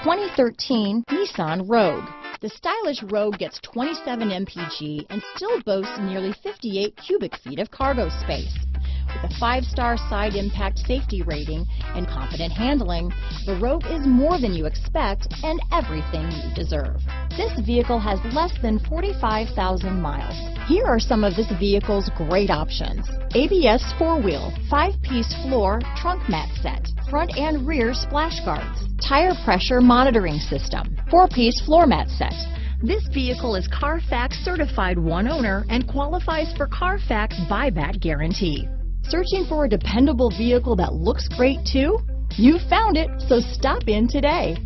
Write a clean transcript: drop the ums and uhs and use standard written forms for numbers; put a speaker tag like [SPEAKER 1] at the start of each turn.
[SPEAKER 1] 2013 Nissan Rogue. The stylish Rogue gets 27 mpg and still boasts nearly 58 cubic feet of cargo space. With a 5-star side impact safety rating and confident handling, the Rogue is more than you expect and everything you deserve. This vehicle has less than 45,000 miles. Here are some of this vehicle's great options: ABS 4-wheel, 5-piece floor trunk mat set, front and rear splash guards, tire pressure monitoring system, 4-piece floor mat set. This vehicle is Carfax certified one owner and qualifies for Carfax buyback guarantee. Searching for a dependable vehicle that looks great too? You found it, so stop in today.